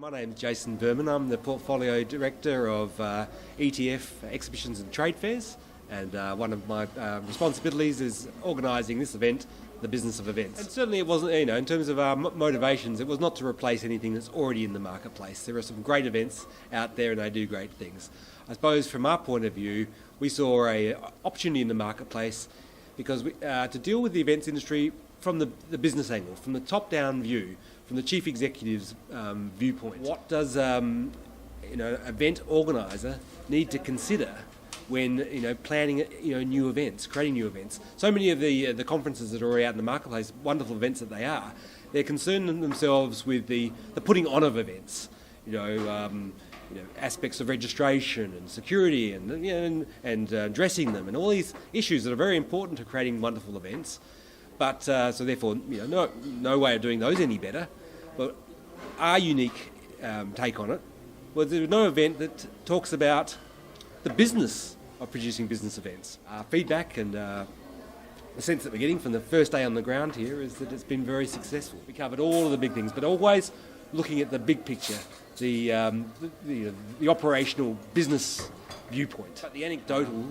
My name's Jason Berman. I'm the Portfolio Director of ETF Exhibitions and Trade Fairs, and one of my responsibilities is organising this event, the business of events. And certainly it wasn't, in terms of our motivations, it was not to replace anything that's already in the marketplace. There are some great events out there and they do great things. I suppose from our point of view, we saw an opportunity in the marketplace because to deal with the events industry from the business angle, from the top-down view, from the chief executive's viewpoint. What does event organiser need to consider when planning new events, creating new events? So many of the conferences that are already out in the marketplace, wonderful events that they are, they're concerned themselves with the putting on of events. Aspects of registration and security and dressing them and all these issues that are very important to creating wonderful events. But so therefore, no way of doing those any better. But our unique take on it was there was no event that talks about the business of producing business events. Our feedback and the sense that we're getting from the first day on the ground here is that it's been very successful. We covered all of the big things, but always looking at the big picture, the operational business viewpoint. But the anecdotal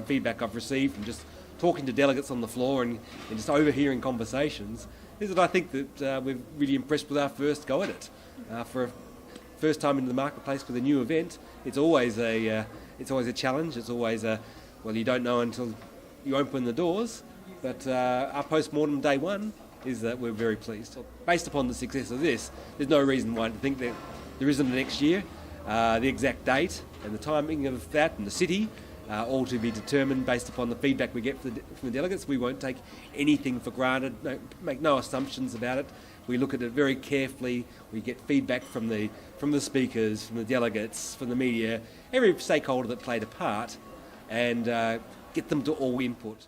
feedback I've received from just talking to delegates on the floor and just overhearing conversations is that I think that we're really impressed with our first go at it. For a first time into the marketplace with a new event, it's always a challenge. It's always you don't know until you open the doors. But our post-mortem day one is that we're very pleased. Based upon the success of this, there's no reason why to think that there isn't a next year. The exact date and the timing of that and the city, all to be determined based upon the feedback we get from the delegates. We won't take anything for granted, make no assumptions about it. We look at it very carefully. We get feedback from the speakers, from the delegates, from the media, every stakeholder that played a part, and get them to all input.